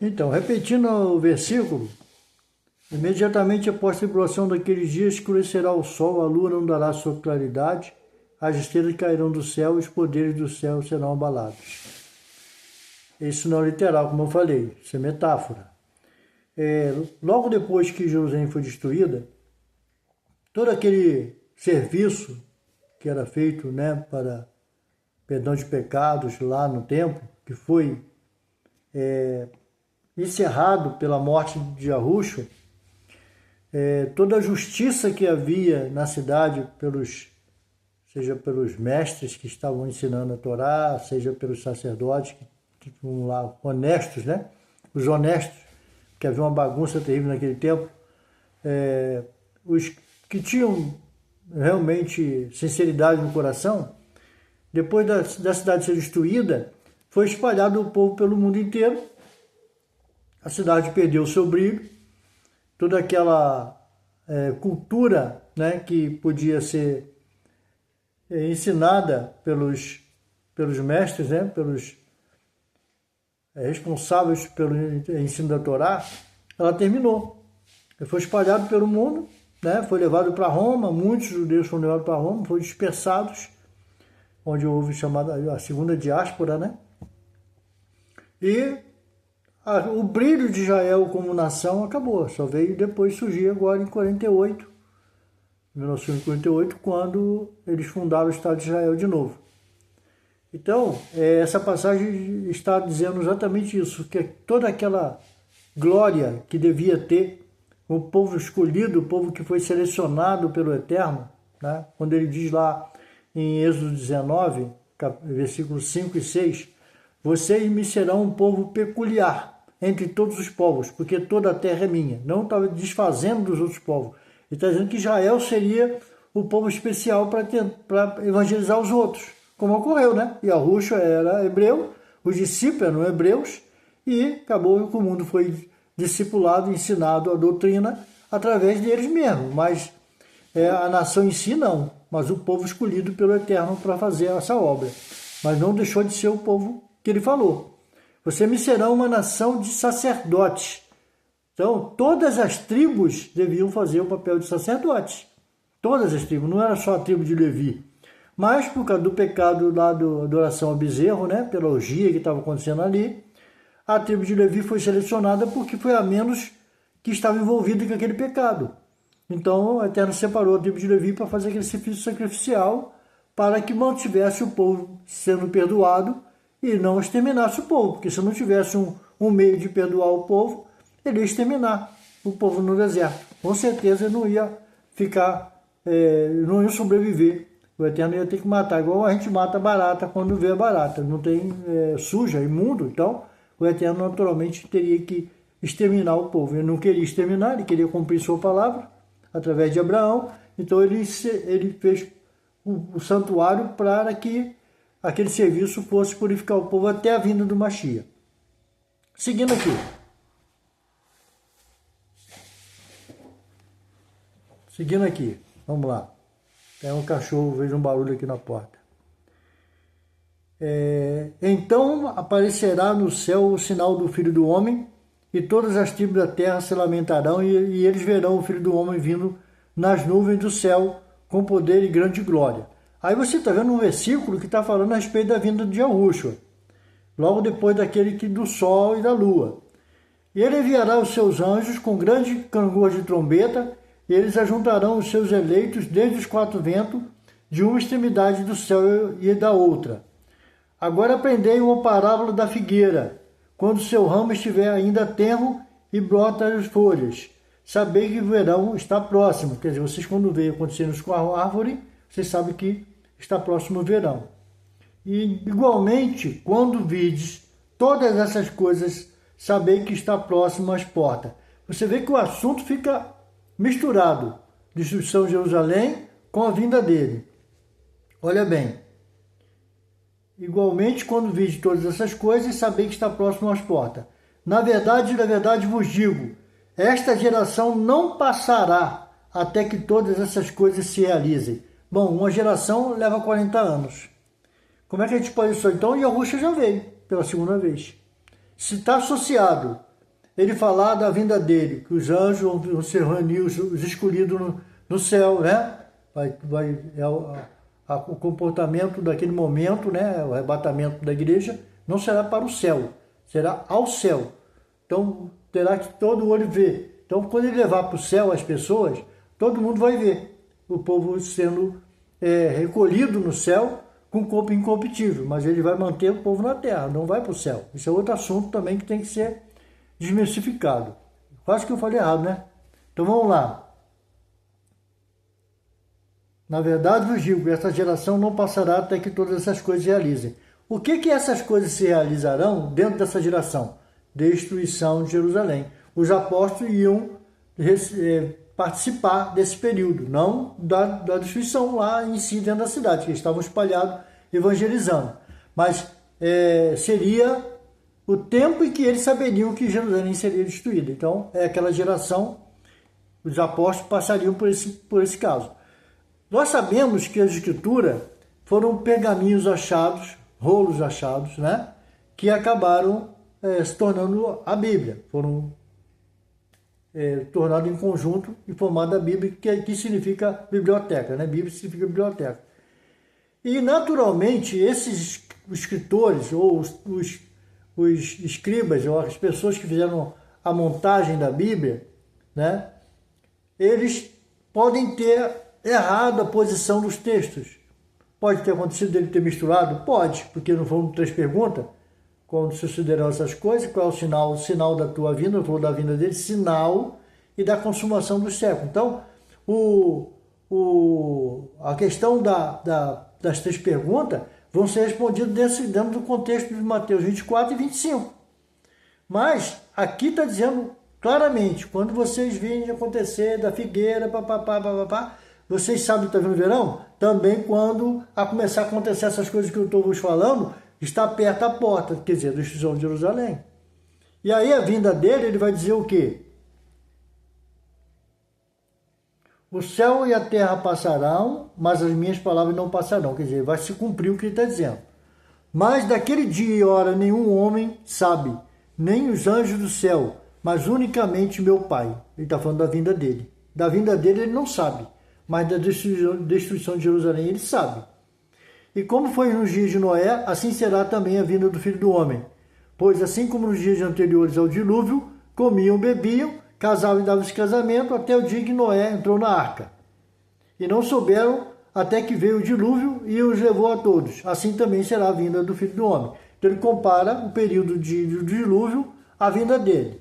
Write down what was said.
Então, repetindo o versículo, imediatamente após a tribulação daqueles dias escurecerá o sol, a lua não dará sua claridade, as estrelas cairão do céu e os poderes do céu serão abalados. Isso não é literal, como eu falei, isso é metáfora. Logo depois que Jerusalém foi destruída, todo aquele serviço que era feito, né, para perdão de pecados lá no templo, que foi encerrado pela morte de Jarucho, toda a justiça que havia na cidade, seja pelos mestres que estavam ensinando a Torá, seja pelos sacerdotes que iam lá, honestos, né? Os honestos, que havia uma bagunça terrível naquele tempo, os que tinham realmente sinceridade no coração, depois da cidade ser destruída, foi espalhado o povo pelo mundo inteiro, a cidade perdeu o seu brilho, toda aquela cultura, né, que podia ser ensinada pelos mestres, né, pelos responsáveis pelo ensino da Torá, ela terminou. Foi espalhado pelo mundo, né, foi levado para Roma, muitos judeus foram levados para Roma, foram dispersados, onde houve a segunda diáspora, né? E o brilho de Israel como nação acabou, só veio depois surgir agora em 1948, quando eles fundaram o Estado de Israel de novo. Então, essa passagem está dizendo exatamente isso, que toda aquela glória que devia ter o povo escolhido, o povo que foi selecionado pelo Eterno, né? Quando ele diz lá em Êxodo 19, versículos 5 e 6, vocês me serão um povo peculiar entre todos os povos, porque toda a terra é minha. Não estava desfazendo dos outros povos. Ele está dizendo que Israel seria o povo especial para evangelizar os outros, como ocorreu, né? Jarucho era hebreu, os discípulos eram hebreus, e acabou que o mundo foi discipulado, ensinado a doutrina através deles mesmos, mas a nação em si não, mas o povo escolhido pelo Eterno para fazer essa obra. Mas não deixou de ser o povo que ele falou. Você me será uma nação de sacerdotes. Então, todas as tribos deviam fazer o papel de sacerdotes. Todas as tribos, não era só a tribo de Levi. Mas, por causa do pecado lá da adoração ao bezerro, né, pela orgia que estava acontecendo ali, a tribo de Levi foi selecionada porque foi a menos que estava envolvida com aquele pecado. Então, o Eterno separou a tribo de Levi para fazer aquele sacrifício sacrificial para que mantivesse o povo sendo perdoado e não exterminasse o povo, porque se não tivesse um meio de perdoar o povo, ele ia exterminar o povo no deserto. Com certeza não ia ficar, não ia sobreviver. O Eterno ia ter que matar, igual a gente mata barata quando vê a barata. Não tem suja, imundo, então o Eterno naturalmente teria que exterminar o povo. Ele não queria exterminar, ele queria cumprir sua palavra através de Abraão. Então ele fez o santuário para que aquele serviço fosse purificar o povo até a vinda do Mashiach. Seguindo aqui. Vamos lá. Tem um cachorro, vejo um barulho aqui na porta. Então aparecerá no céu o sinal do Filho do Homem, e todas as tribos da terra se lamentarão, e eles verão o Filho do Homem vindo nas nuvens do céu, com poder e grande glória. Aí você está vendo um versículo que está falando a respeito da vinda de Yahushua, logo depois daquele do sol e da lua. E ele enviará os seus anjos com grande clangor de trombeta, e eles ajuntarão os seus eleitos desde os quatro ventos, de uma extremidade do céu e da outra. Agora aprendei uma parábola da figueira, quando seu ramo estiver ainda tenro e brota as folhas. Sabei que o verão está próximo. Quer dizer, vocês quando veem acontecendo isso com a árvore, vocês sabem que está próximo o verão. E igualmente, quando vides todas essas coisas, sabei que está próximo às portas. Você vê que o assunto fica misturado. Destruição de Jerusalém com a vinda dele. Olha bem. Igualmente, quando vide todas essas coisas, sabei que está próximo às portas. Na verdade vos digo, esta geração não passará até que todas essas coisas se realizem. Bom, uma geração leva 40 anos. Como é que a gente pode isso? Então, Yahushua já veio pela segunda vez. Se está associado ele falar da vinda dele, que os anjos vão se reunir, os escolhidos no céu, né? O comportamento daquele momento, né? O arrebatamento da igreja, não será para o céu, será ao céu. Então, terá que todo olho ver. Então, quando ele levar para o céu as pessoas, todo mundo vai ver o povo sendo recolhido no céu com corpo incorruptível, mas ele vai manter o povo na terra, não vai para o céu. Isso é outro assunto também que tem que ser desmistificado. Quase que eu falei errado, né? Então vamos lá. Na verdade, vos digo, essa geração não passará até que todas essas coisas se realizem. O que essas coisas se realizarão dentro dessa geração? Destruição de Jerusalém. Os apóstolos iam participar desse período, não da destruição lá em si dentro da cidade, que estavam espalhados evangelizando. Mas seria o tempo em que eles saberiam que Jerusalém seria destruída. Então, é aquela geração, os apóstolos passariam por esse caso. Nós sabemos que as escrituras foram pergaminhos achados, rolos achados, né, que acabaram se tornando a Bíblia. Foram tornados em conjunto e formado a Bíblia, que significa biblioteca, né? Bíblia significa biblioteca. E, naturalmente, esses escritores, ou os escribas, ou as pessoas que fizeram a montagem da Bíblia, né, eles podem ter errado a posição dos textos. Pode ter acontecido dele ter misturado? Pode, porque não foram 3 perguntas. Quando se consideram essas coisas, qual é o sinal? O sinal da tua vinda, eu falou da vinda dele, sinal e da consumação dos séculos. Então, a questão das 3 perguntas vão ser respondidas dentro do contexto de Mateus 24 e 25. Mas aqui está dizendo claramente, quando vocês virem acontecer da figueira, papapá, vocês sabem que está vindo o verão? Também quando começar a acontecer essas coisas que eu estou vos falando, está perto da porta, quer dizer, a destruição de Jerusalém. E aí a vinda dele, ele vai dizer o quê? O céu e a terra passarão, mas as minhas palavras não passarão. Quer dizer, vai se cumprir o que ele está dizendo. Mas daquele dia e hora nenhum homem sabe, nem os anjos do céu, mas unicamente meu Pai. Ele está falando da vinda dele. Da vinda dele ele não sabe, mas da destruição de Jerusalém ele sabe. E como foi nos dias de Noé, assim será também a vinda do Filho do Homem. Pois assim como nos dias anteriores ao dilúvio, comiam, bebiam, casavam e davam-se casamento, até o dia que Noé entrou na arca. E não souberam até que veio o dilúvio e os levou a todos. Assim também será a vinda do Filho do Homem. Então ele compara o período do dilúvio à vinda dele.